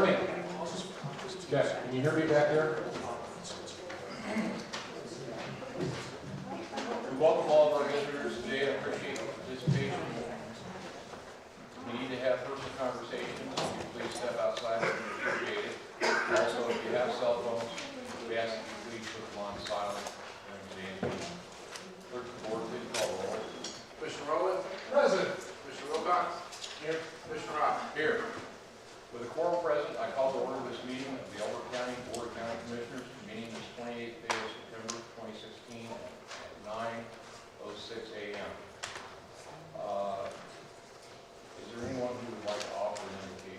Morning. Yes, can you hear me back there? We welcome all of our visitors today. I appreciate your participation. If you need to have personal conversations, please step outside. We appreciate it. Also, if you have cell phones, we ask that you please put them on silent during today's meeting. Clerk of the board, please call the roll. Commissioner Rowland? Present. Commissioner Wilcox? Here. Commissioner Rock? Here. With a quorum present, I call to order this meeting of the Elbert County Board of County Commissioners, meeting this 28th day of September 2016 at 9:06 a.m. Is there anyone who would like to offer an invocation?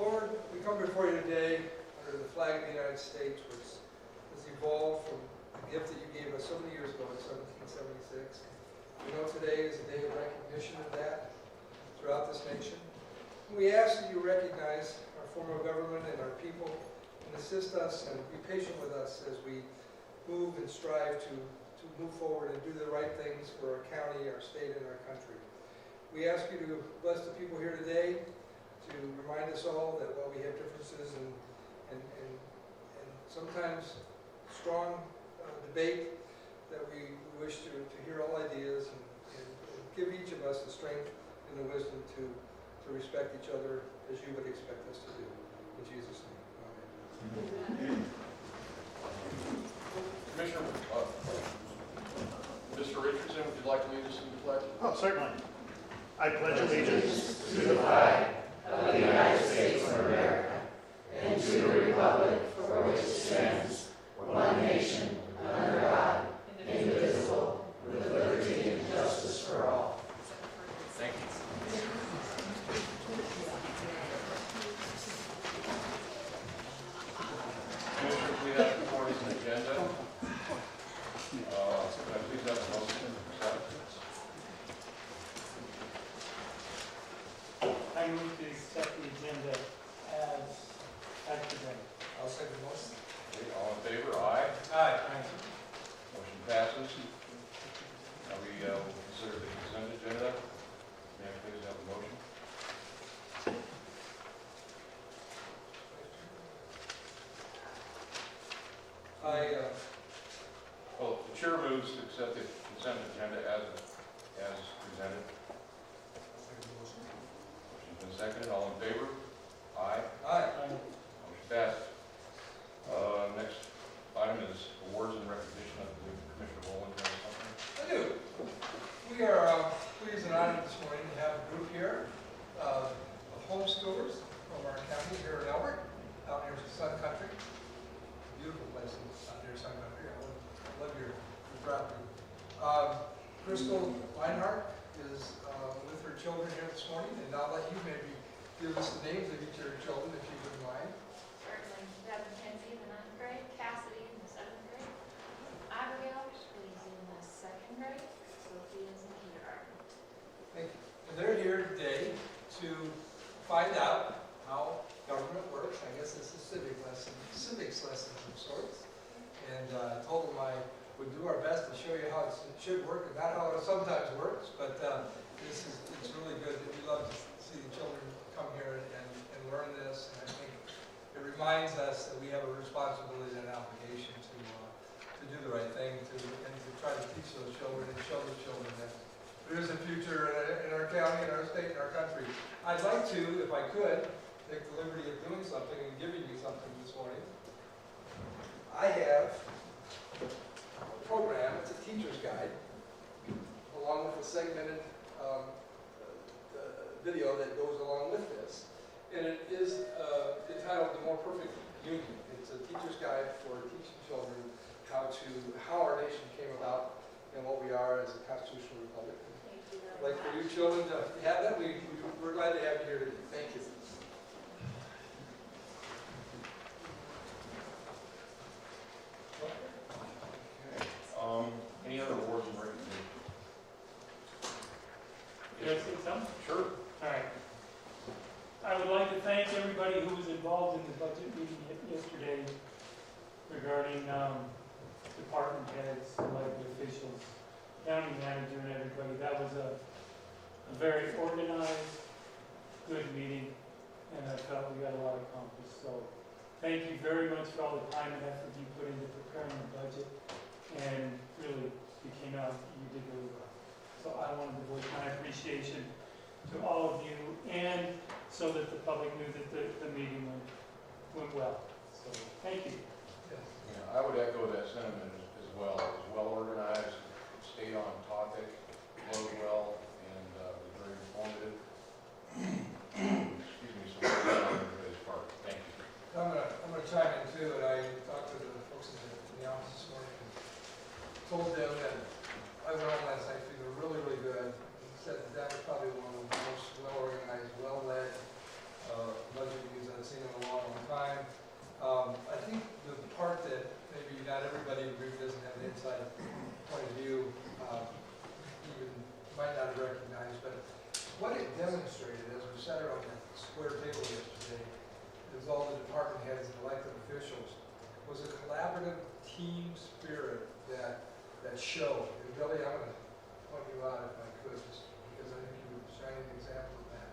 Lord, we come before you today under the flag of the United States, which has evolved from a gift that you gave us so many years ago in 1776. We know today is a day of recognition of that throughout this nation. We ask that you recognize our form of government and our people and assist us and be patient with us as we move and strive to move forward and do the right things for our county, our state, and our country. We ask you to bless the people here today, to remind us all that while we have differences and sometimes strong debate, that we wish to hear all ideas and give each of us the strength and the wisdom to respect each other as you would expect us to do. In Jesus' name, amen. Commissioner, Mr. Richardson, would you like to lead us in the pledge? Oh, certainly. I pledge allegiance to the flag of the United States of America and to the republic for which it stands, one nation, under God, indivisible, with liberty and justice for all. Thank you. Commissioners, we have before us an agenda. Can I please have a motion to accept? I move to accept the agenda as presented. I'll second the motion. Okay, all in favor? Aye. Aye. Motion passes. Now we will consider the consent agenda. May I please have a motion? Well, the chair moves to accept the consent agenda as presented. Motion's been seconded. All in favor? Aye. Aye. Motion passed. Next item is awards and recognition. I believe Commissioner Rowland has something. I do. We are pleased and honored this morning to have a group here of homeschoolers from our county here in Elbert, out near Sun Country. Beautiful place out near Sun Country. I love your property. Crystal Reinhardt is with her children here this morning, and I'll let you maybe give us the names of each of your children, if you wouldn't mind. Certainly. Devin Kenzie in the 9th grade, Cassidy in the 7th grade, Abigail, she's in the 2nd grade, Sophie is in kindergarten. Thank you. And they're here today to find out how government works. I guess it's a civics lesson of sorts. And I told them I would do our best to show you how it should work and not how it sometimes works. But it's really good. We love to see the children come here and learn this. And I think it reminds us that we have a responsibility and an obligation to do the right thing and to try to teach those children and show the children that there is a future in our county, in our state, in our country. I'd like to, if I could, take the liberty of doing something and giving you something this morning. I have a program, it's a teacher's guide, along with a segmented video that goes along with this. And it is entitled The More Perfect Union. It's a teacher's guide for teaching children how our nation came about and what we are as a constitutional republic. I'd like for you children to have that. We're glad to have you here today. Thank you. Okay. Any other awards and recognition? Can I say something? Sure. All right. I would like to thank everybody everybody who was involved in the budget meeting yesterday regarding department heads, elected officials, county manager, and everybody. That was a very organized, good meeting, and I felt we got a lot accomplished. So thank you very much for all the time and effort you put into preparing the budget, and really, you came out, you did really well. So I wanted to voice my appreciation to all of you, and so that the public knew that the meeting went well. So thank you. Yeah, I would echo that sentiment as well. It was well organized, stayed on topic, flowed well, and was very informative. Excuse me, so well done on everybody's part. Thank you. I'm gonna chime in too, and I talked to the folks in the office this morning and told them that I went on last night feeling really, really good. Said that was probably one of the most well-organized, well-led budget meetings I've seen in a long, long time. I think the part that maybe not everybody in the group doesn't have an inside point of view, even might not have recognized, but what it demonstrated as we sat around that square table yesterday, as all the department heads and elected officials, was a collaborative team spirit that showed. And Billy, I'm going to point you out if I could, just because I think you were a shining example of that.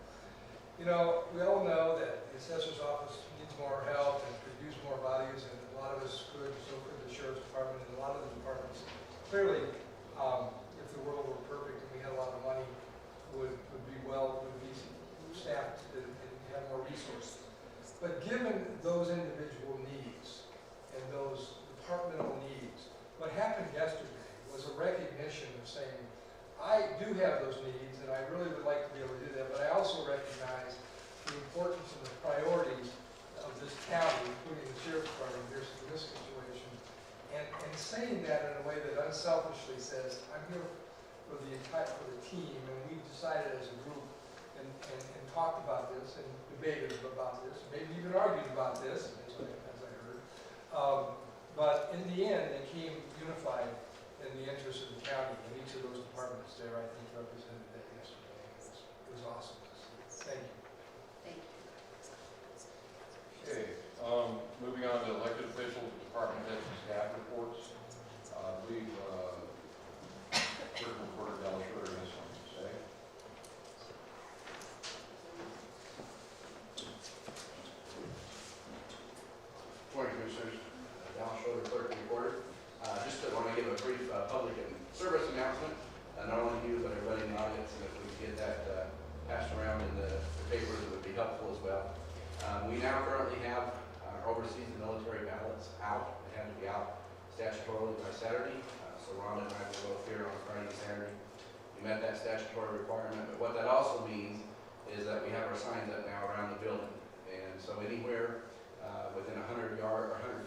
You know, we all know that the assessor's office needs more help and could use more bodies, and a lot of us could, so could the sheriff's department, and a lot of the departments. Clearly, if the world were perfect and we had a lot of money, would be staffed and have more resources. But given those individual needs and those departmental needs, what happened yesterday was a recognition of saying, I do have those needs, and I really would like to be able to do that, but I also recognize the importance and the priorities of this county, including the sheriff's department in this situation, and saying that in a way that unselfishly says, I'm here for the team, and we've decided as a group and talked about this and debated about this, maybe even argued about this, as I heard. But in the end, they came unified in the interest of the county, and each of those departments there, I think, represented that yesterday. It was awesome to see. Thank you. Thank you. Okay, moving on to elected officials, department heads, and staff reports. I believe Clerk Reporter Dallas Schroeder has something to say. Morning, Commissioners. Dallas Schroeder, Clerk Reporter. Just want to give a brief public and service announcement, not only you, but everybody in the audience, and if we could get that passed around in the papers, it would be helpful as well. We now currently have our overseas military ballots out. They have to be out statutorily by Saturday. So Rhonda and I will both here on Friday and Saturday. We met that statutory requirement, but what that also means is that we have our signs up now around the building. And so anywhere within 100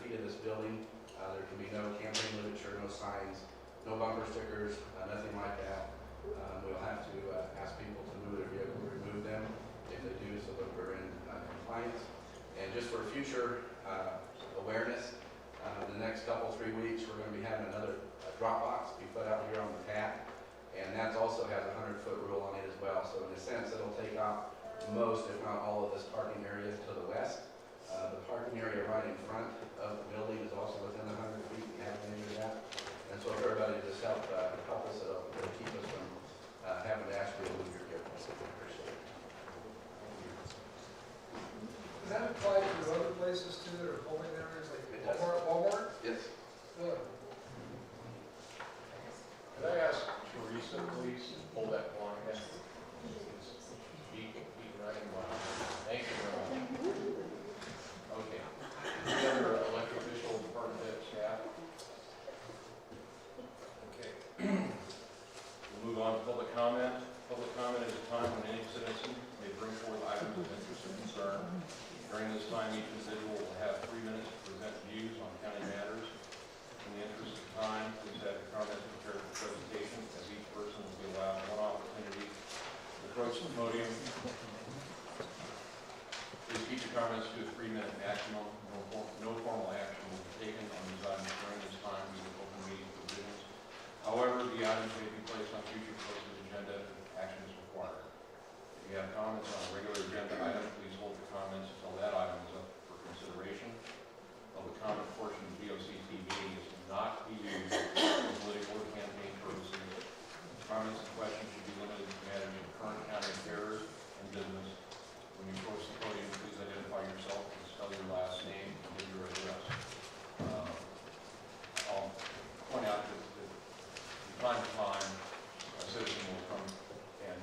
feet of this building, there can be no campaign literature, no signs, no bumper stickers, nothing like that. We'll have to ask people to move their vehicle, remove them if they do, so that we're in compliance. And just for future awareness, the next 3 weeks, we're going to be having another drop box be put out here on the pad, and that also has a 100-foot rule on it as well. So in a sense, it'll take out most, if not all, of this parking area to the west. The parking area right in front of the building is also within the 100 feet. We have measured that, and so if everybody just help us, it'll keep us from having to ask you to move your vehicle. So we appreciate it. Does that apply to other places too that are polling areas like It does. Walmart? Yes. Good. Could I ask Teresa, please, to pull that line? Keep running well. Thank you very much. Okay. Any other elected official, department head, staff? Okay. We'll move on to public comment. Public comment is a time when any citizen may bring forth items of interest or concern. During this time, each individual will have 3 minutes to present views on county matters. In the interest of time, please have your comments prepared for presentation, as each person will be allowed one opportunity to approach the podium. Please keep your comments to a 3-minute maximum. No formal action will be taken on these items during this time due to open meeting provisions. However, the items may be placed on future posted agenda if action is required. If you have comments on a regular agenda item, please hold your comments until that public comment portion of BOCC meeting is not be used for political or campaign purposes. Comments and questions should be limited to matters of current county affairs and business. When you approach the podium, please identify yourself and spell your last name and give your address. I'll point out that from time to time, a citizen will come and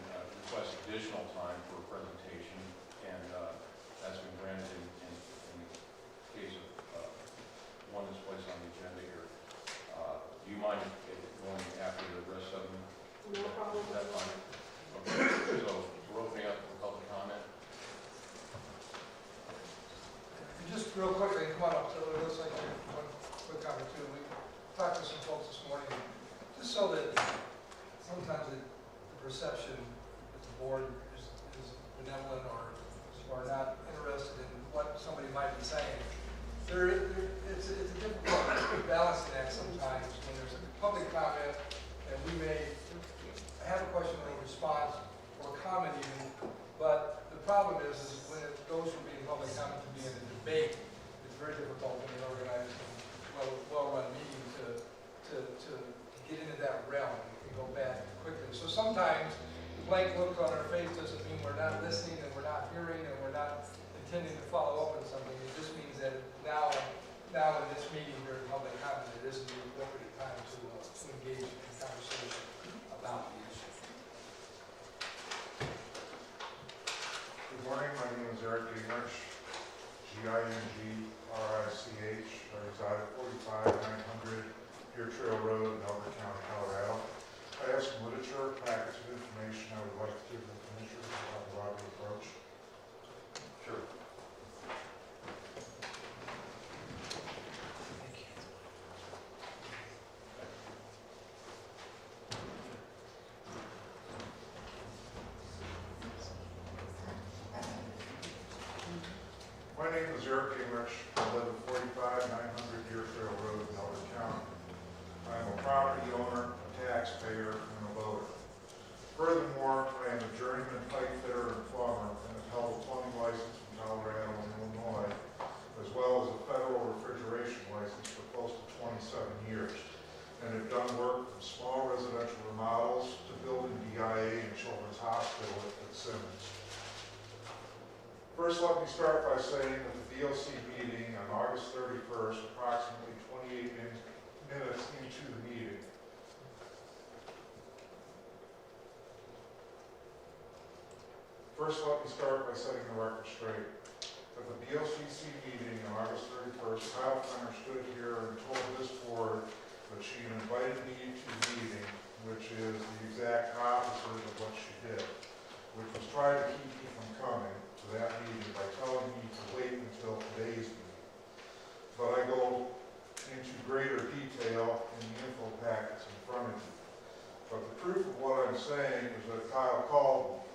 request additional time for a presentation, and that's been granted in the case of one that's placed on the agenda here. Do you mind going after the rest of them? No problem. Is that fine? Okay, so we're opening up for public comment. And just real quickly, come on up, so it looks like one quick comment too. We talked to some folks this morning, just so that sometimes the perception that the board is benevolent or not interested in what somebody might be saying. It's a difficult balancing act sometimes when there's a public comment and we may have a question or a response or comment even, but the problem is when it goes from being public comment to being a debate, it's very difficult in an organized and well-run meeting to get into that realm. We can go back quickly. So sometimes the blank look on our face doesn't mean we're not listening and we're not hearing and we're not intending to follow up on something. It just means that now in this meeting during public comment, it isn't the appropriate time to engage in conversation about the issue. Good morning, my name is Eric Gingrich, G-I-N-G-R-I-C-H. I reside at 45-900 Deer Trail Road in Elbert County, Colorado. I have some literature, packets of information I would like to give the commissioners about the robbery approach. Sure. My name is Eric Gingrich. I live at 45-900 Deer Trail Road in Elbert County. I am a property owner, a taxpayer, and a voter. Furthermore, I am a journeyman pipe fitter and plumber and have held a plumbing license from Colorado and Illinois, as well as a federal refrigeration license for close to 27 years, and have done work from small residential remodels to building DIA and Children's Hospital at Simmons. First, let me start by saying that the BOC meeting on August 31st, approximately 28 minutes into the meeting, First, let me start by setting the record straight. At the BOCC meeting on August 31st, Kyle Fenner stood here and told this board that she had invited me to the meeting, which is the exact opposite of what she did, which was try to keep me from coming to that meeting by telling me to wait until today's meeting. But I go into greater detail in the info packets in front of you. But the proof of what I'm saying is that Kyle called me.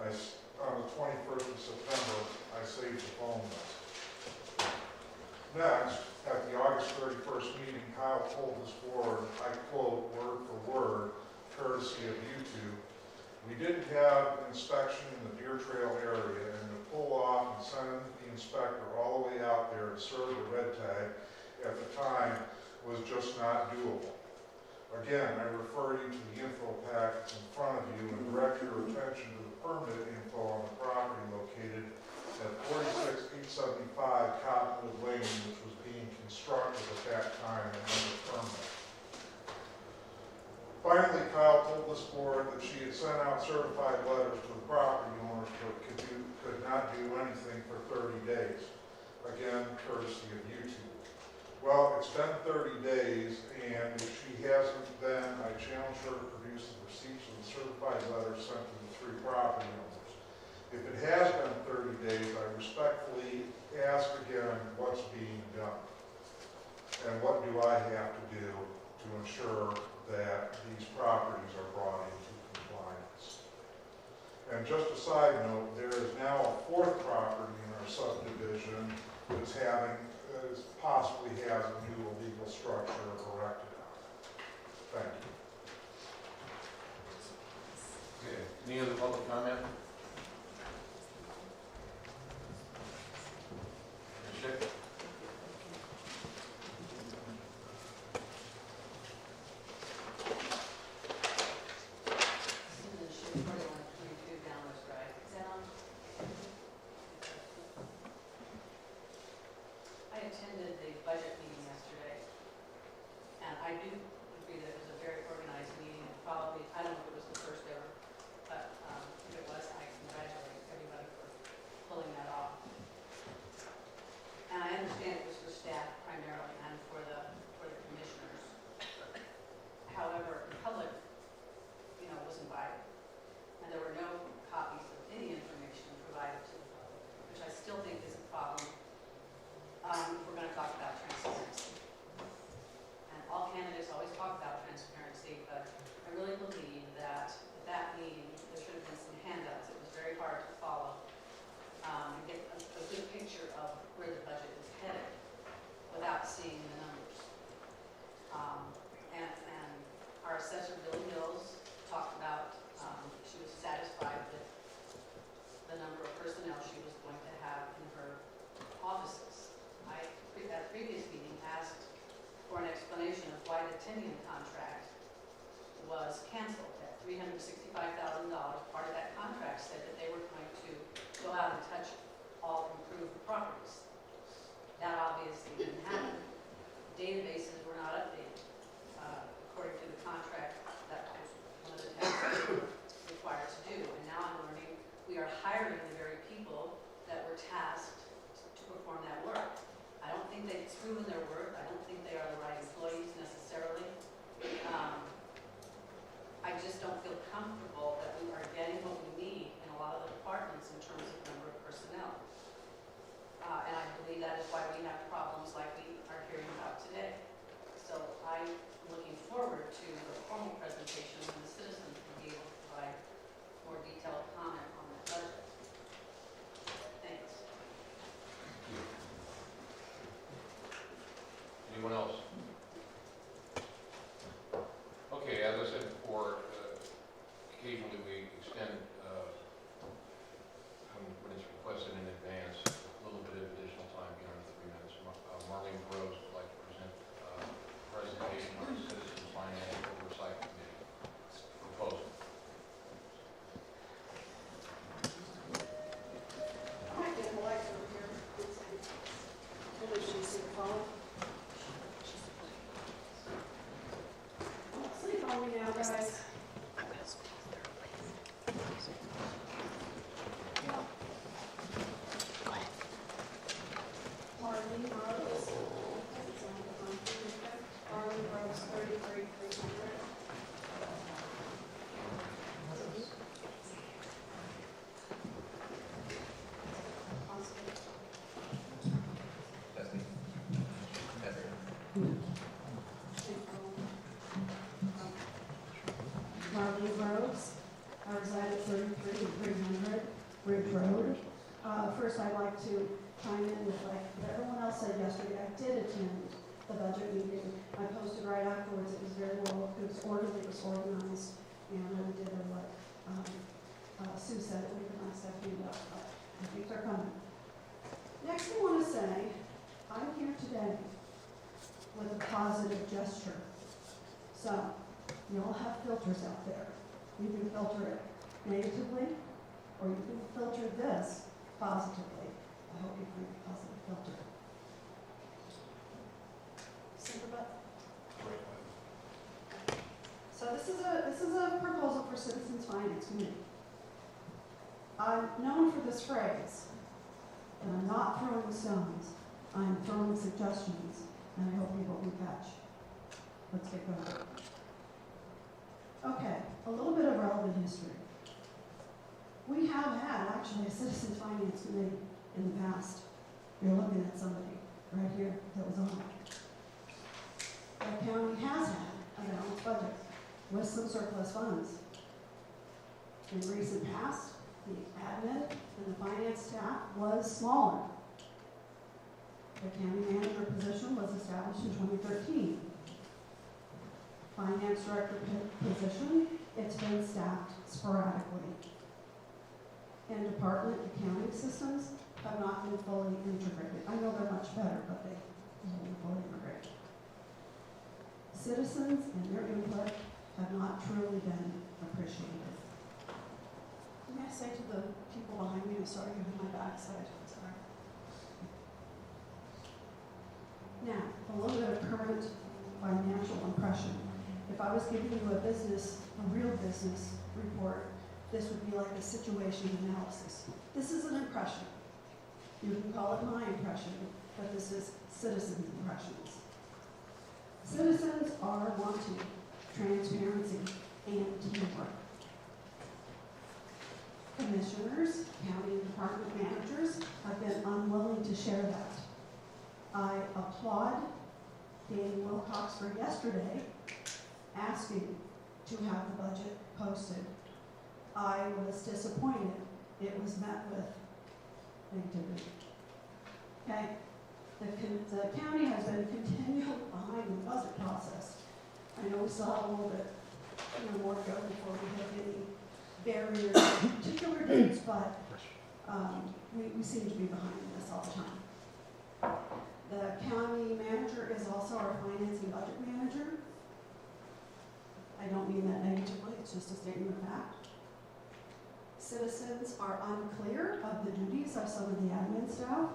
On the 21st of September, I saved the phone message. Next, at the August 31st meeting, Kyle told this board, I quote word for word, courtesy of YouTube, we didn't have an inspection in the Deer Trail area, and to pull off and send the inspector all the way out there to serve the red tag at the time was just not doable. Again, I refer you to the info packets in front of you and direct your attention to the permit info on the property located at 46875 Cottonwood Lane, which was being constructed at that time and under permit. Finally, Kyle told this board that she had sent out certified letters to the property owners but could not do anything for 30 days. Again, courtesy of YouTube. Well, it's been 30 days, and if she hasn't, then I challenge her to produce the receipts of the certified letters sent to the three property owners. If it has been 30 days, I respectfully ask again what's being done, and what do I have to do to ensure that these properties are brought into compliance. And just a side note, there is now a fourth property in our subdivision that's possibly has a new illegal structure erected on it. Thank you. Okay. Any other public comment? Ms. Schick? was canceled at $365,000. Part of that contract said that they were going to go out and touch all improved properties. That obviously didn't happen. Databases were not updated. According to the contract, that was one of the tasks we were required to do. And now I'm learning we are hiring the very people that were tasked to perform that work. I don't think they've proven their worth. I don't think they are the right employees necessarily. I just don't feel comfortable that we are getting what we need in a lot of the departments in terms of number of personnel. And I believe that is why we have problems like we are hearing about today. So I'm looking forward to the formal presentation when the citizens will be able to provide more detailed comment on that budget. Thanks. Anyone else? Okay, as I said before, occasionally we extend, when it's requested in advance, a little bit of additional time beyond the 3 minutes. Marlene Rose would like to present a presentation on the Citizens Finance Oversight Committee proposal. I might get the lights over here. I believe she's here, phone. Sleep on me now, guys. Marlene Rose. Marlene Rose, 33,300. Marlene Rose, I reside at 33,300 Ridge Road. First, I'd like to chime in with like everyone else said yesterday. I did attend the budget meeting. I posted right afterwards. It was very well. It was orderly. It was organized, and I did what Sue said. It would be nice to have you up, but I think they're coming. Next, I want to say I'm here today with a positive gesture. So, you all have filters out there. You can filter it negatively, or you can filter this positively. I hope you find a positive filter. Simple. So this is a proposal for Citizens Finance Committee. I'm known for this phrase, and I'm not throwing stones. I'm throwing suggestions, and I hope you will catch. Let's get going. Okay, a little bit of relevant history. We have had actually a Citizens Finance Committee in the past. You're looking at somebody right here that was on it. The county has had a balanced budget with some surplus funds. In recent past, the admin and the finance staff was smaller. The county manager position was established in 2013. Finance director position, it's been staffed sporadically. In department accounting systems have not been fully integrated. I know they're much better, but they haven't been fully integrated. Citizens and their input have not truly been appreciated. May I say to the people behind me, I'm sorry, you have my backside, sorry. Now, a little bit of current financial impression. If I was giving you a real business report, this would be like a situation analysis. This is an impression. You can call it my impression, but this is citizens' impressions. Citizens are wanting transparency and teamwork. Commissioners, county and department managers have been unwilling to share that. I applaud Danny Wilcox for yesterday asking to have the budget posted. I was disappointed it was met with negativity. Okay, the county has been continually behind the budget process. I know we still have a little bit more to go before we have any barriers to particular dates, but we seem to be behind this all the time. The county manager is also our finance and budget manager. I don't mean that negatively, it's just a statement of fact. Citizens are unclear of the duties of some of the admin staff.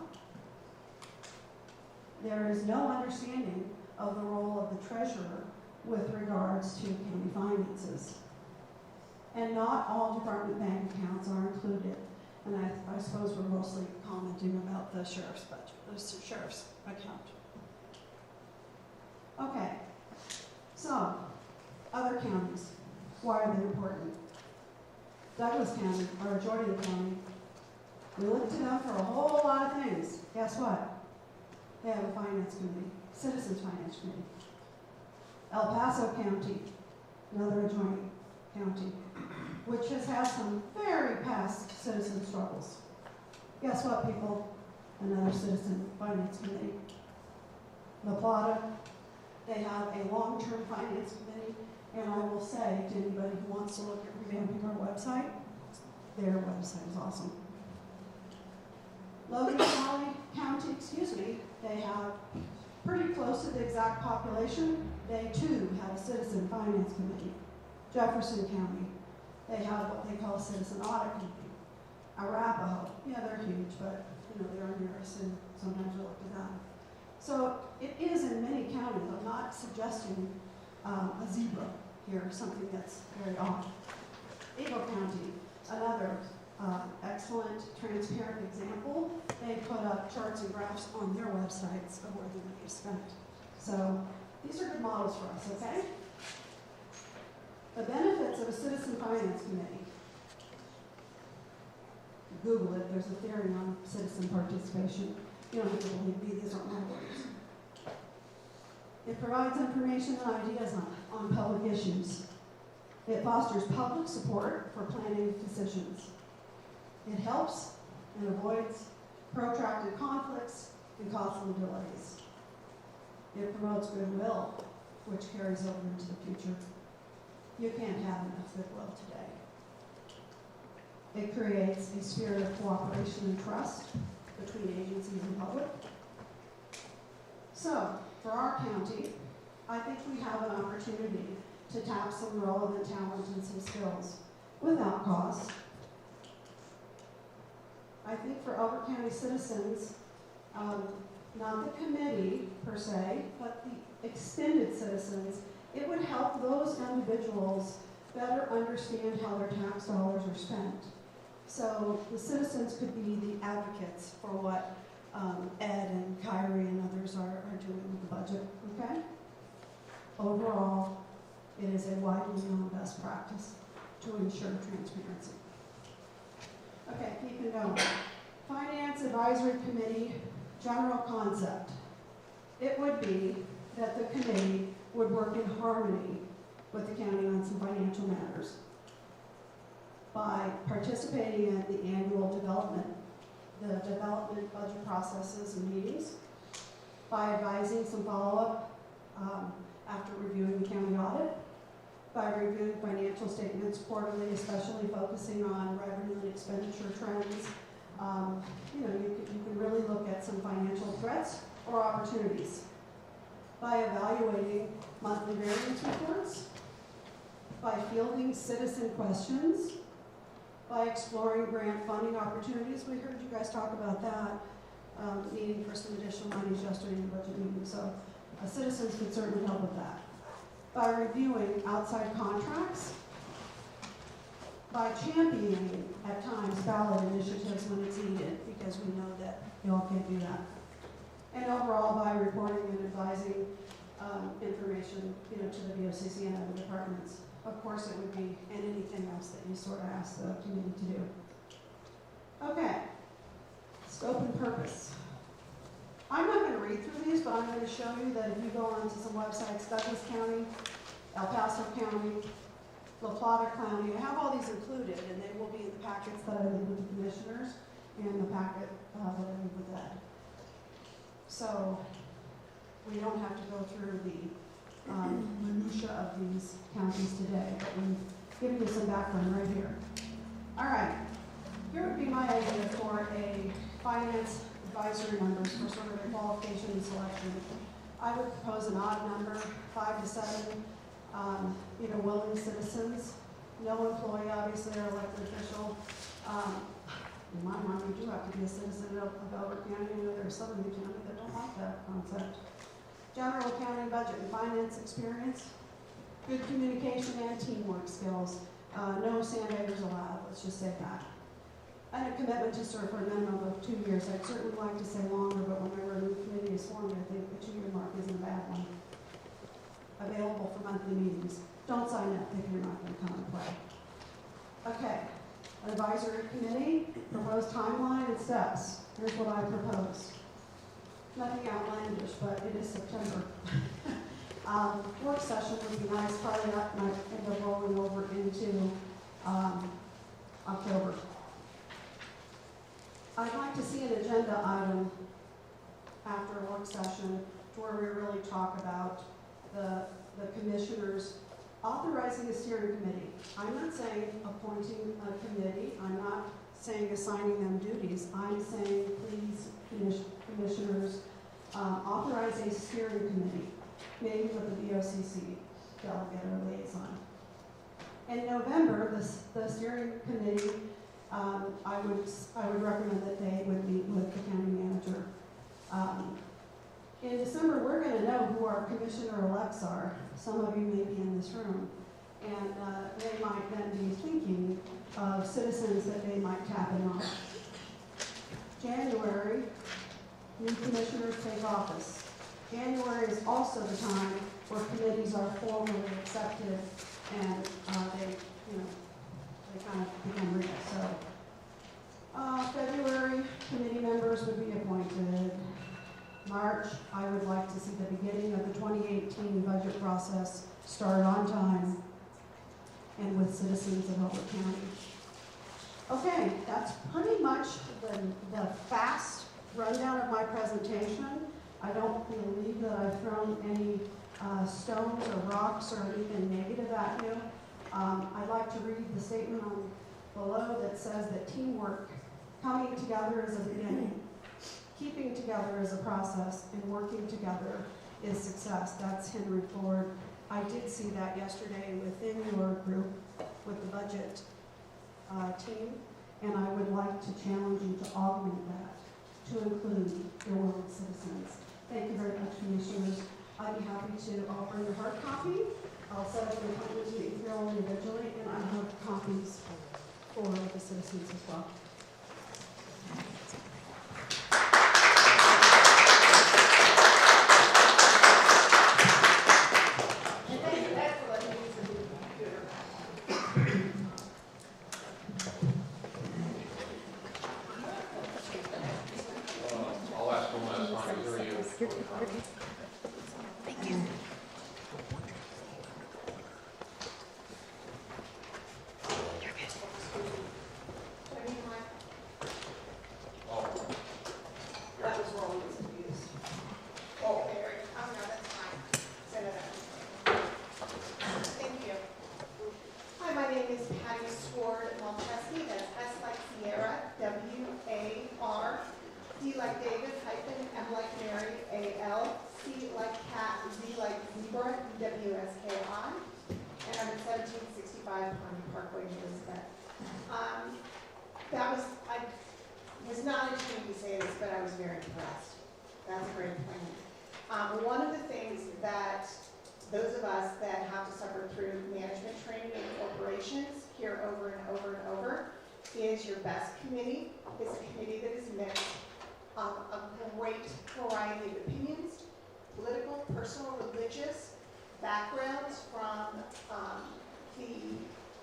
There is no understanding of the role of the treasurer with regards to county finances. And not all department bank accounts are included. And I suppose we're mostly commenting about the sheriff's budget, the sheriff's account. Okay, so other counties, why are they important? Douglas County, or Jordan County, we look to them for a whole lot of things. Guess what? They have a finance committee, citizens finance committee. El Paso County, another adjoining county, which has had some very past citizen struggles. Guess what, people? Another citizen finance committee. La Plata, they have a long-term finance committee, and I will say to anybody who wants to look at revamping our website, their website is awesome. Logan County, they have pretty close to the exact population. They too have a citizen finance committee. Jefferson County, they have what they call a citizen audit committee. Arapahoe, yeah, they're huge, but they're near us, and sometimes we look to them. So it is in many counties. I'm not suggesting a zebra here, something that's very odd. Eagle County, another excellent, transparent example. They put up charts and graphs on their websites of where the money is spent. So these are good models for us, okay? The benefits of a citizen finance committee. Google it, there's a theory on citizen participation. You don't have to believe me, these aren't my words. It provides information and ideas on public issues. It fosters public support for planning decisions. It helps and avoids protracted conflicts and costly delays. It promotes goodwill, which carries over into the future. You can't have enough goodwill today. It creates a spirit of cooperation and trust between agencies and public. So, for our county, I think we have an opportunity to tap some relevant talent and some skills without cost. I think for Elbert County citizens, not the committee per se, but the extended citizens, it would help those individuals better understand how their tax dollars are spent. So the citizens could be the advocates for what Ed and Kyrie and others are doing with the budget, okay? Overall, it is a widely known best practice to ensure transparency. Okay, keep going. Finance Advisory Committee, general concept. It would be that the committee would work in harmony with the county on some financial matters by participating in the annual development budget processes and meetings, by advising some follow-up after reviewing the county audit, by reviewing financial statements quarterly, especially focusing on revenue and expenditure trends. You can really look at some financial threats or opportunities. By evaluating monthly variance reports, by fielding citizen questions, by exploring grant funding opportunities. We heard you guys talk about that, needing for some additional monies yesterday in the budget meeting, so citizens could certainly help with that. By reviewing outside contracts, by championing, at times, ballot initiatives when it's needed, because we know that you all can't do that. And overall, by reporting and advising information, to the BOCC and other departments. Of course, it would be, and anything else that you sort of ask the committee to do. Okay, scope and purpose. I'm not going to read through these, but I'm going to show you that if you go onto some websites, Douglas County, El Paso County, La Plata County, I have all these included, and they will be in the packets that I leave with the commissioners and the packet that I leave with Ed. So we don't have to go through the minutia of these counties today, but we've given you some background right here. All right, here would be my idea for a finance advisory numbers for sort of a qualification and selection. I would propose an odd number, 5 to 7. willing citizens. No employee, obviously, or elected official. In my mind, you do have to be a citizen of Delaware County. I know there's some in the county that don't like that concept. General accounting, budget, and finance experience. Good communication and teamwork skills. No sandbaggers allowed, let's just say that. And a commitment to serve for a minimum of 2 years. I'd certainly like to say longer, but whenever a new committee is formed, I think the 2-year mark isn't a bad one. Available for monthly meetings. Don't sign up if you're not going to come and play. Okay. Advisory committee, proposed timeline and steps. Here's what I propose. Nothing outlandish, but it is September. Work session would be nice, probably not might end up rolling over into October. I'd like to see an agenda item after a work session to where we really talk about the commissioners authorizing a steering committee. I'm not saying appointing a committee. I'm not saying assigning them duties. I'm saying please, commissioners, authorize a steering committee, maybe with the BOCC delegate or liaison. In November, the steering committee, I would recommend that they would meet with the county manager. In December, we're going to know who our commissioner-elects are. Some of you may be in this room. And they might then be thinking of citizens that they might tap in on. January, new commissioners take office. January is also the time where committees are formally accepted and they kind of become real. So February, committee members would be appointed. March, I would like to see the beginning of the 2018 budget process start on time and with citizens of Delaware County. Okay, that's pretty much the fast rundown of my presentation. I don't believe that I've thrown any stones or rocks or anything negative at you. I'd like to read the statement on below that says that teamwork, coming together is a beginning. Keeping together is a process, and working together is success. That's Henry Ford. I did see that yesterday within your group with the budget team, and I would like to challenge you to augment that, to include your willing citizens. Thank you very much, Commissioners. I'd be happy to offer your hard copy. I'll set up your appointments to meet you individually, and I have copies for the citizens as well. I'll ask one last time, is there you? Thank you. That was wrong, it's abused. Oh, Mary, oh no, that's fine. Send it out. Thank you. Hi, my name is Patty Sword Malcheski. That's S like Sierra, W-A-R, D like David, hyphen, M like Mary, A-L, C like cat, Z like zebra, W-S-K-I. And I'm at 1765 Pine Parkway, Elizabeth. I was not intending to say this, but I was very impressed. That's a great plan. One of the things that those of us that have to suffer through management training in corporations hear over and over and over is your BEST committee. It's a committee that is mixed of a great variety of opinions, political, personal, religious backgrounds, from the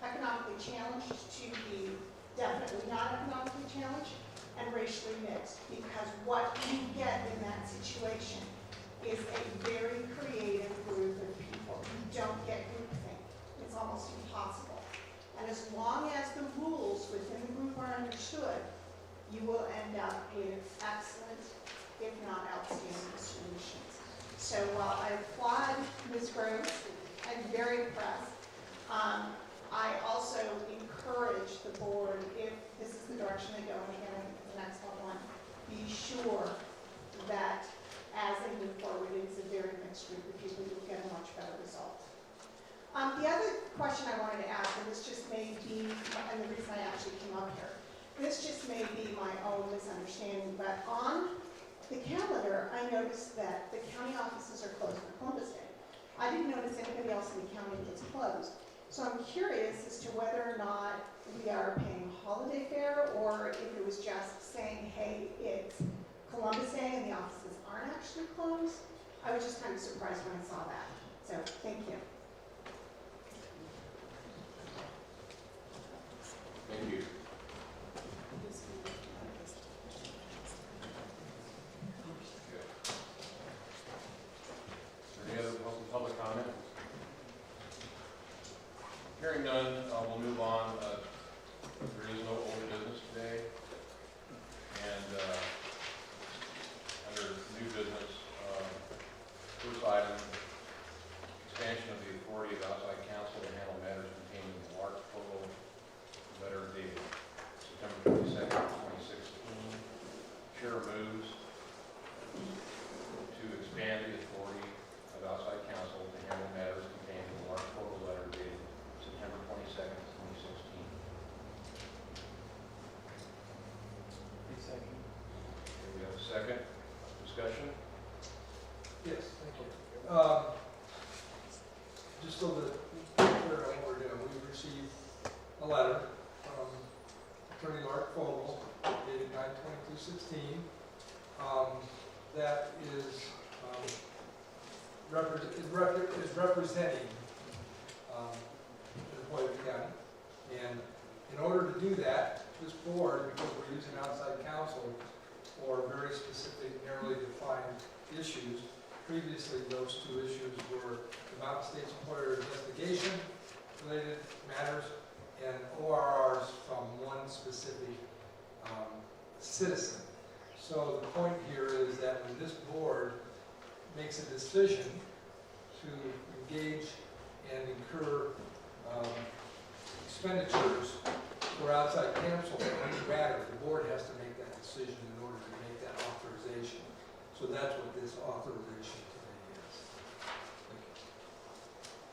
economically challenged to the definitely not economically challenged, and racially mixed, because what you get in that situation is a very creative group of people. You don't get groupthink. It's almost impossible. And as long as the rules within the group are understood, you will end up with excellent, if not outstanding, solutions. So while I applaud Ms. Groves, I'm very impressed. I also encourage the board, if this is the direction they go, and again, I think it's an excellent one, be sure that as they move forward, it's a very mixed group of people, you'll get a much better result. The other question I wanted to ask, and this just may be, and the reason I actually came up here, this just may be my own misunderstanding, but on the calendar, I noticed that the county offices are closed for Columbus Day. I didn't notice anybody else in the county that's closed. So I'm curious as to whether or not we are paying holiday fare, or if it was just saying, hey, it's Columbus Day and the offices aren't actually closed. I was just kind of surprised when I saw that. So, thank you. Thank you. Any other public comment? Hearing none, we'll move on. There is no old business today. And under new business, first item, expansion of the authority of outside counsel to handle matters contained in the LARC proposal letter dated September 22nd, 2016. Chair moves to expand the authority of outside counsel to handle matters contained in the LARC proposal letter dated September 22nd, 2016. Second. Okay, we have a second. Discussion? Yes, thank you. Just so that we're clear on what we're doing, we received a letter from Attorney Mark Fogel, dated 9/22/16, that is representing the employee of the county. And in order to do that, this board, because we're using outside counsel for very specific, narrowly defined issues, previously those two issues were the Mountain States Employer Investigation related matters and ORRs from one specific citizen. So the point here is that when this board makes a decision to engage and incur expenditures for outside counsel in any matter, the board has to make that decision in order to make that authorization. So that's what this authorization today is. Thank you.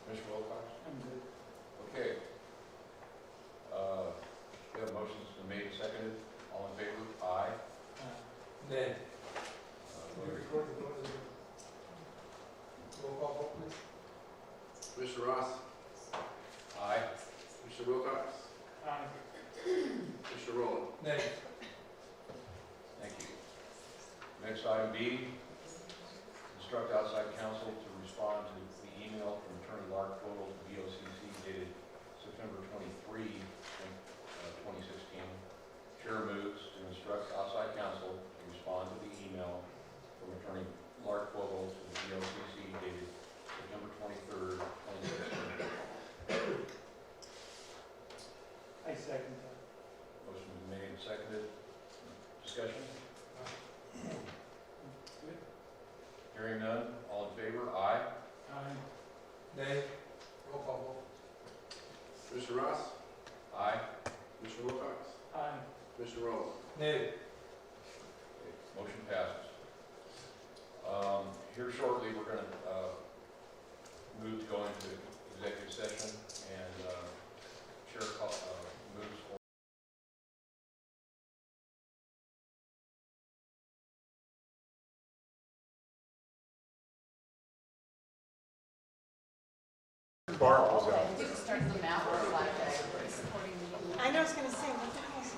Commissioner Wilcox? I'm good. Okay. We have motions been made and seconded. All in favor? Aye. Nay. Vote. Record the vote. Roll call vote, please. Commissioner Ross, Aye. Commissioner Wilcox, Aye. Commissioner Rowland. Nay. Thank you. Next item B, instruct outside counsel to respond to the email from Attorney Lark Fogel to BOCC dated September 23, 2016. Chair moves to instruct outside counsel to respond to the email from Attorney Lark Fogel to the BOCC dated September 23, 2016. I second that. Motion been made and seconded. Discussion? Good. Hearing none, all in favor? Aye. Aye. Nay. Roll call vote. Commissioner Ross, Aye. Commissioner Wilcox, Aye. Commissioner Rowland. Nay. Okay, motion passes. Here shortly, we're going to move to go into executive session, and Chair moves for Barb was out. Did you start them out or like supporting the? I know I was going to say, what the hell is it?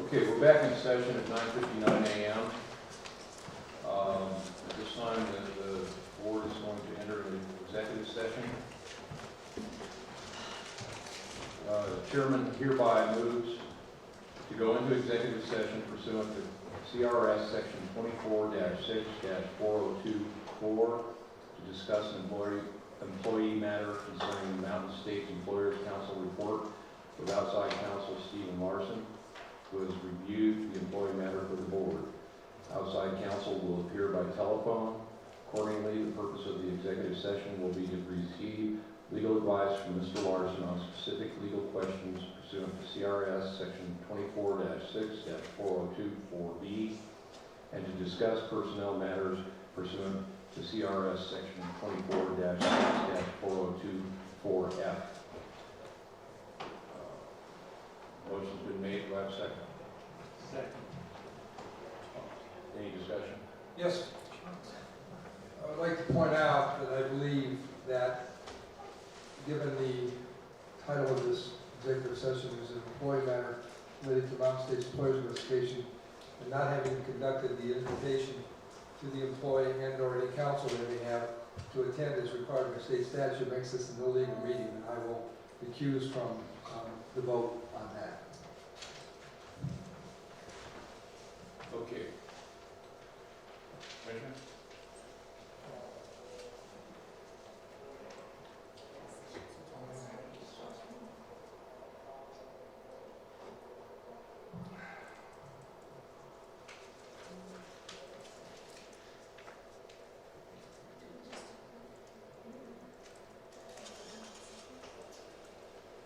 Okay, we're back in session at 9:59 a.m. At this time, the board is going to enter an executive session. Chairman hereby moves to go into executive session pursuant to CRS Section 24-6-4024 to discuss an employee matter concerning the Mountain States Employers Council report with outside counsel Stephen Larson, who has reviewed the employee matter for the board. Outside counsel will appear by telephone. Accordingly, the purpose of the executive session will be to receive legal advice from Mr. Larson on specific legal questions pursuant to CRS Section 24-6-4024B, and to discuss personnel matters pursuant to CRS section 24-6-4024F. Motion's been made. Do I have a second? Second. Any discussion? Yes. I would like to point out that I believe that, given the title of this executive session is an employee matter related to Mountain State's employees investigation, and not having conducted the invitation to the employee and/or any counsel they may have to attend as required by state statute makes this an illegal meeting, and I will recuse from the vote on that. Okay. Commissioner?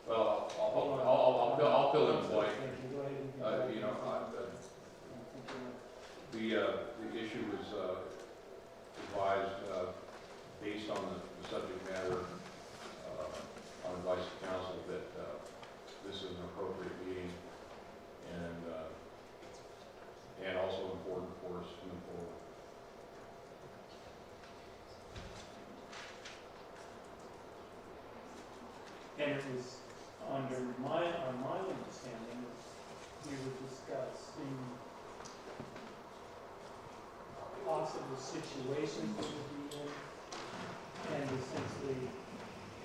Well, I'll fill in the blank. Go ahead and The issue was advised based on the subject matter on advice of counsel that this is an appropriate meeting and also important for us to move forward. And it was under my understanding, we were discussing possible situations we would be in, and essentially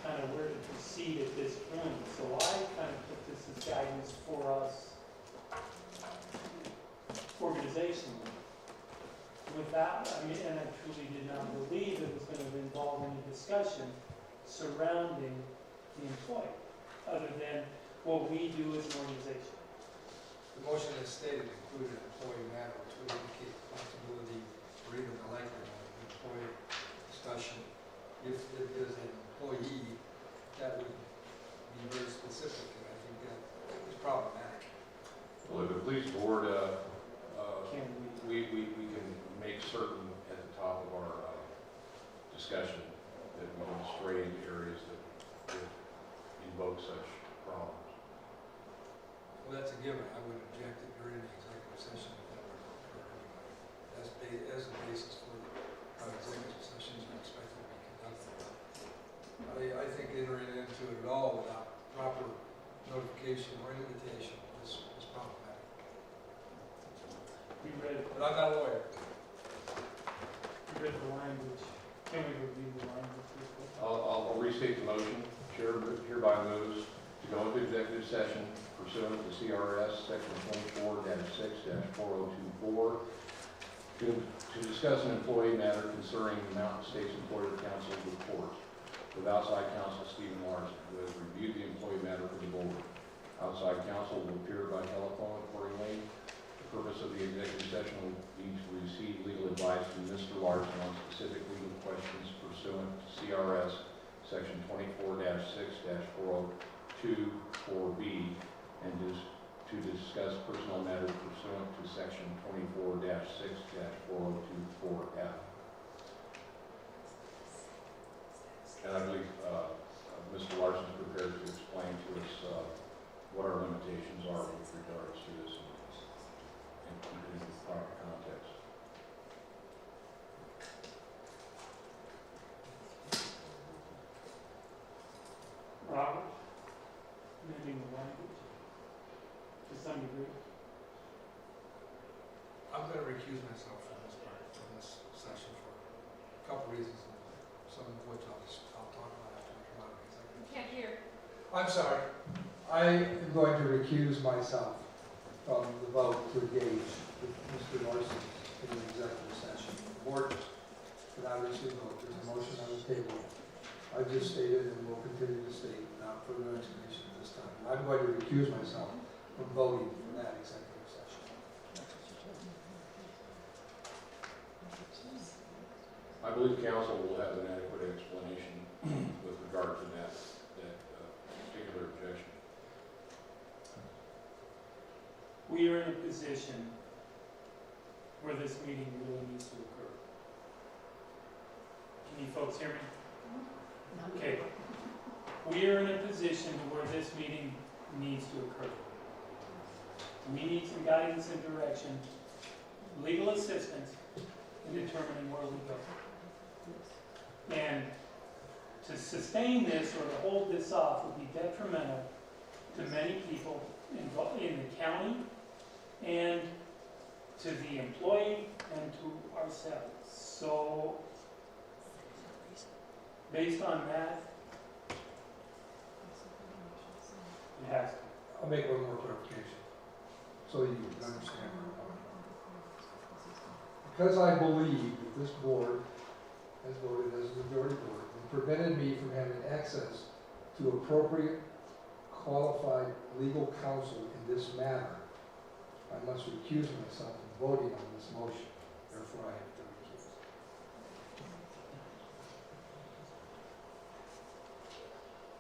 kind of where to proceed at this point. So I kind of put this as guidance for us organizationally. Without, and I truly did not believe it was going to involve any discussion surrounding the employee, other than what we do as an organization. The motion as stated included employee matter, which would indicate the possibility or even the likelihood of employee discussion. If it is an employee, that would be very specific, and I think that is problematic. Well, if it please the board, Can we can make certain at the top of our discussion that we don't stray into areas that invoke such problems. Well, that's a given. I would object that during the executive session if that were to occur anyway. As a basis for how executive sessions are expected to be conducted. I think entering into it at all without proper notification or invitation is problematic. we read But I'm not a lawyer. the language? Can we review the language real quick? I'll restate the motion. Chair hereby moves to go into executive session pursuant to CRS section 24-6-4024 to discuss an employee matter concerning the Mountain States Employer Council report with outside counsel Stephen Larson, who has reviewed the employee matter for the board. Outside counsel will appear by telephone accordingly. The purpose of the executive session will be to receive legal advice from Mr. Larson on specific legal questions pursuant to CRS section 24-6-4024B and to discuss personnel matters pursuant to section 24-6-4024F. And I believe Mr. Larson is prepared to explain to us what our limitations are with regards to this and keep it in the proper context. Robert, amending the language to some degree. I'm going to recuse myself from this part, from this session for a couple reasons, some of which I'll talk about after we come out of executive. You can't hear. I'm sorry. I am going to recuse myself from the vote to engage with Mr. Larson in the executive session. The board can obviously vote. There's a motion on the table. I've just stated and will continue to state without further explanation at this time. I'm going to recuse myself from voting for that executive session. I believe council will have an adequate explanation with regard to that particular objection. We are in a position where this meeting really needs to occur. you folks hear me? Okay. We are in a position where this meeting needs to occur. We need some guidance and direction, legal assistance in determining where we go. And to sustain this or to hold this off would be detrimental to many people involved in the county and to the employee and to ourselves. So, based on that, it has to. I'll make one more clarification, so you can understand where I'm coming from. Because I believe that this board has voted as a majority board and prevented me from having access to appropriate, qualified legal counsel in this matter, I must recuse myself from voting on this motion. Therefore, I have to recuse.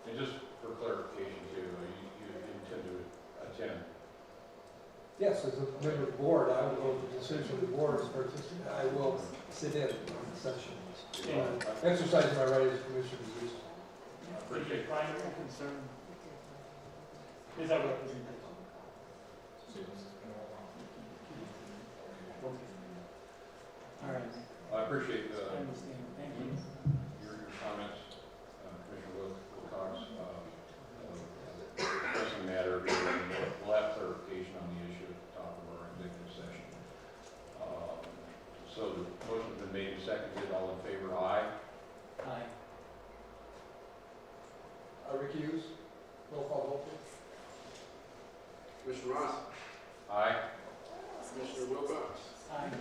And just for clarification too, you intend to attend? Yes, as a member of the board, I will go to the decision of the board as participant. I will sit in on the session. Exercising my right as a commissioner to do so. Is your primary concern? Is that representation? All right. I appreciate I understand. Thank you. your comments, Commissioner Wilcox. Doesn't matter. We'll have clarification on the issue at the top of our executive session. So the motion's been made and seconded. All in favor, aye. Aye. I recuse. Roll call vote, please. Commissioner Ross, Aye. Commissioner Wilcox, Aye.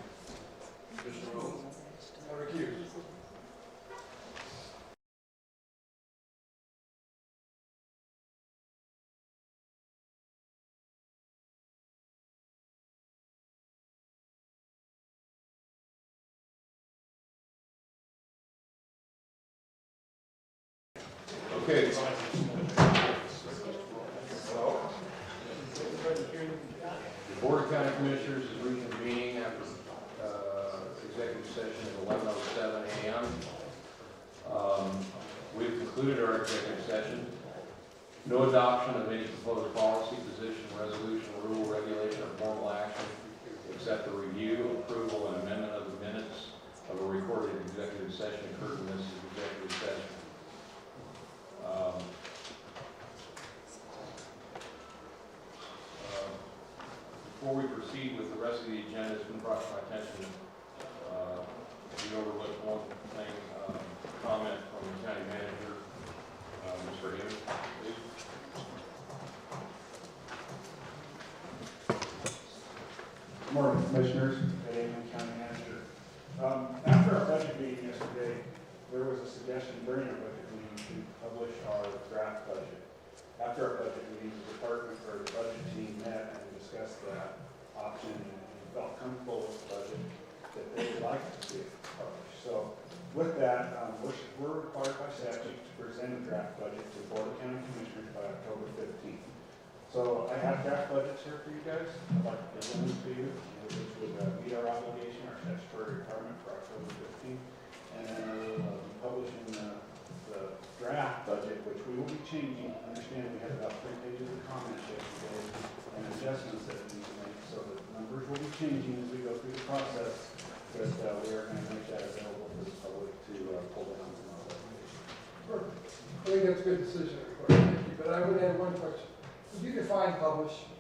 Commissioner Rowland. I recuse. Okay. The Board of County Commissioners is reconvening after executive session at 11:07 a.m. We've concluded our executive session. No adoption of any proposed policy, position, resolution, rule, regulation, or formal action, except the review, approval, and amendment of the minutes of a recorded executive session occurred in this executive session. Before we proceed with the rest of the agenda, it's been brought to my attention, we overlooked one thing, comment from the county manager, Mr. Hammond, please. Good morning, Commissioners. Good evening, County Manager. After our budget meeting yesterday, there was a suggestion during our budget meeting to publish our draft budget. After our budget meeting, the department or the budget team met and discussed that option and felt comfortable with the budget that they would like to see it published. So with that, we're required by statute to present a draft budget to the Board of County Commissioners by October 15th. So I have draft budgets here for you guys. I'd like to present them to you, which would meet our obligation, our statutory requirement for October 15th. And then we'll be publishing the draft budget, which we will be changing. Understand we had about 3 pages of comments yesterday and adjustments that we need to make. So the numbers will be changing as we go through the process. But we are going to make that available to the public to pull down from our recommendation. Perfect. I think that's a good decision, thank you. But I would add one question. Would you define publish?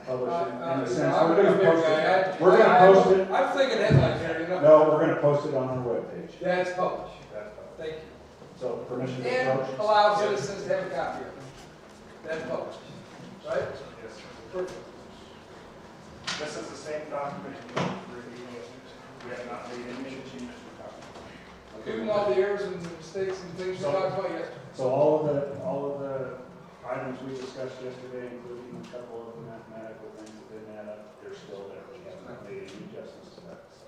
Publish in the sense, I'm we're going to post it. We're going to post it. I'm thinking headlines here, you know. No, we're going to post it on our webpage. That's publish. That's published. Thank you. So permission to And publish. allow citizens to have a copy of it. That's published. Right? Yes. Perfect. This is the same document you reviewed yesterday. We have not made any changes to the document. Okay. Including all the errors and mistakes and things we talked about yesterday. So all of the items we discussed yesterday, including a couple of the mathematical things that didn't add up, they're still there. We have not made any adjustments to that. So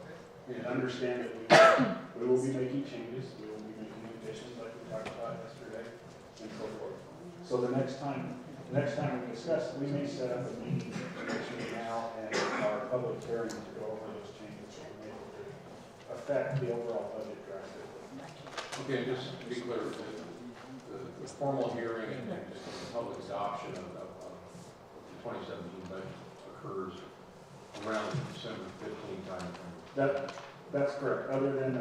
and understand that we will be making changes. We will be making additions like we talked about yesterday, and so forth. So the next time we discuss, we may set up a meeting between now and our public hearing to go over those changes that we made to affect the overall budget drastically. Okay, just to be clear, the formal hearing and the public adoption of the 2017 budget occurs around the December 15 timeframe. That's correct. Other than,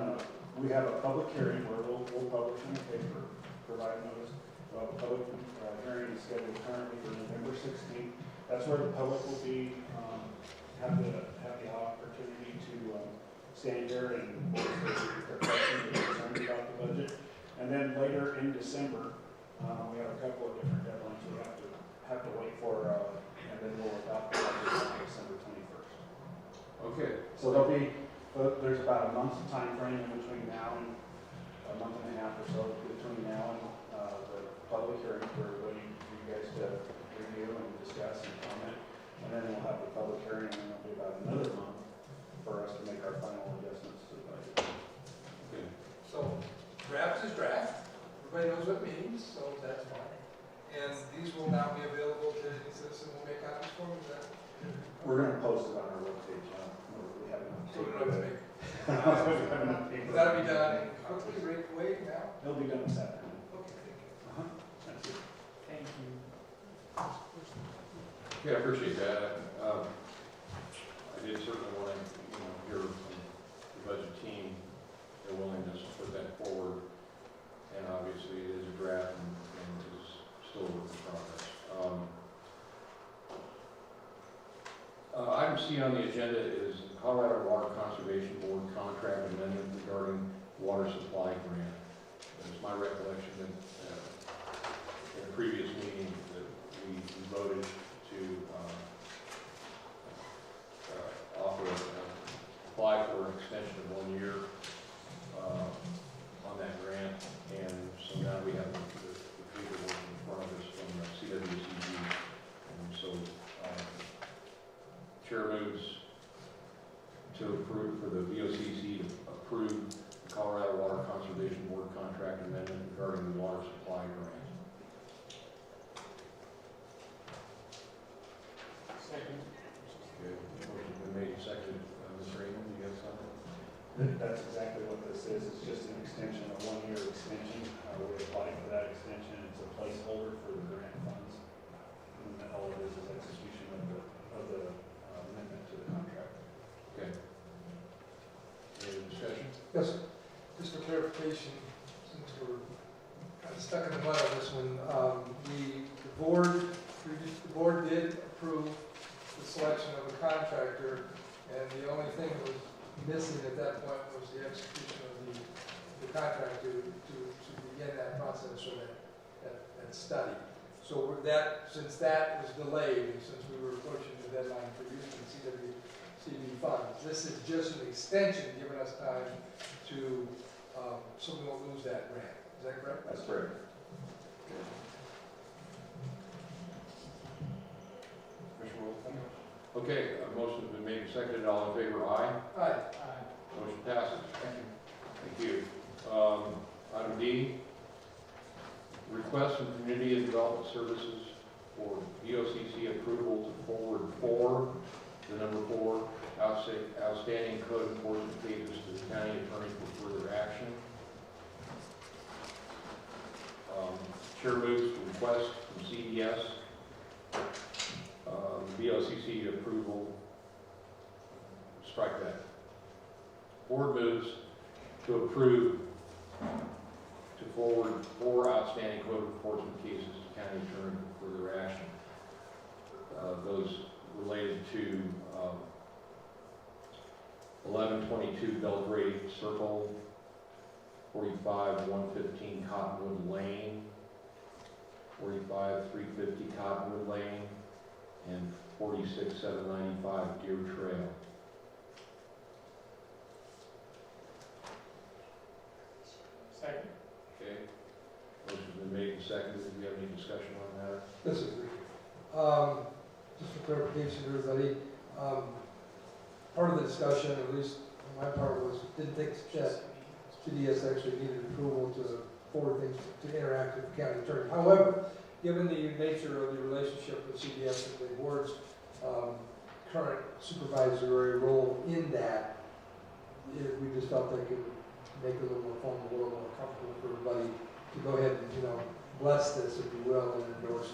we have a public hearing where we'll publish in the paper, provide notice. We'll have a public hearing scheduled currently for November 16th. That's where the public will be, have the opportunity to stand here and voice their questions or concerns about the budget. And then later in December, we have a couple of different deadlines we have to wait for, and then we'll adopt the budget on December 21st. Okay. So there's about a month's time frame in between now and a month and a half or so between now and the public hearing for everybody, for you guys to review and discuss and comment. And then we'll have the public hearing, and then it'll be about another month for us to make our final adjustments to the budget. Okay. So draft is draft. Everybody knows what it means, so that's fine. And these will now be available to any citizen who will make copies for them, is that? We're going to post it on our webpage. We haven't. So we don't have to make. That'll be done quickly, right away now? It'll be done this afternoon. Okay, thank you. That's it. Thank you. Yeah, I appreciate that. I did certainly want to, hear from the budget team, their willingness to put that forward. And obviously it is a draft and is still a work in progress. Item C on the agenda is the Colorado Water Conservation Board contract amendment regarding water supply grant. It's my recollection that in a previous meeting that we voted to apply for an extension of 1 year on that grant, and so now we have the paperwork in front of us from the CWCG, and so Chair moves to approve for the BOCC to approve the Colorado Water Conservation Board contract amendment regarding the water supply grant. Second. Okay, motion's been made and seconded. Ms. Raymond, do you have something? That's exactly what this is. It's just an extension, a 1 year extension. We applied for that extension. It's a placeholder for the grant funds. And then all it is execution of the amendment to the contract. Okay. Any discussion? Yes, sir. Just for clarification, since we're kind of stuck in the mud on this one, the board did approve the selection of a contractor, and the only thing that was missing at that point was the execution of the contract to begin that process or that study. So since that was delayed, and since we were approaching the deadline for using CWCB funds, this is just an extension giving us time to, so we won't lose that grant. Is that correct? That's correct. Commissioner Wilson? Okay, a motion's been made and seconded. All in favor, aye. Aye. Motion passes. Thank you. Item D, request from Community and Development Services for BOCC approval to forward the number 4 outstanding code enforcement cases to the county attorney for further action. Chair moves to request from CDS BOCC approval. Strike that. Board moves to approve to forward 4 outstanding code enforcement cases to county attorney for further action. Those related to 1122 Belgrade Circle, 45-115 Cottonwood Lane, 45-350 Cottonwood Lane, and 46-795 Deer Trail. Second. Okay. Motion's been made and seconded. Do we have any discussion on that? This is just for clarification, everybody. Part of the discussion, at least on my part, was didn't think that CDS actually needed approval to forward things to interact with the county attorney. However, given the nature of the relationship with CDS and the board's current supervisory role in that, we just felt like it make it a little more fun, a little more comfortable for everybody to go ahead and, bless this, if you will, and endorse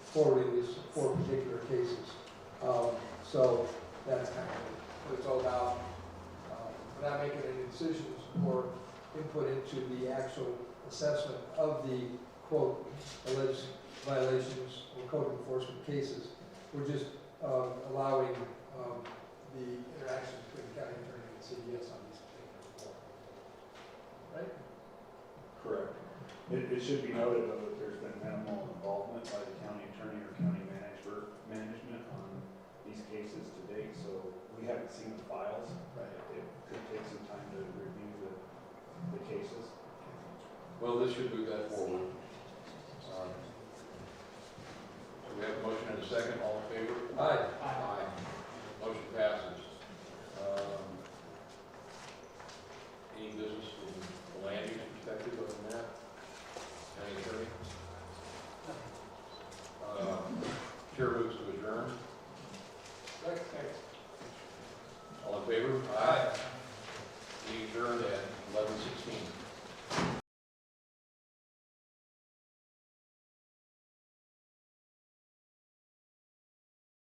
forwarding these 4 particular cases. So that's kind of what it's all about. We're not making any decisions or input into the actual assessment of the, quote, alleged violations or code enforcement cases. We're just allowing the interaction between the county attorney and CDS on these particular reports. Right? Correct. It should be noted, though, that there's been minimal involvement by the county attorney or county management on these cases to date, so we haven't seen the files. Right. It could take some time to review the cases. Well, this should move that forward. So we have a motion and a second. All in favor? Aye. Aye. Motion passes. Any business from the land use perspective other than that? Any attorney? Chair moves to adjourn. All in favor? Aye.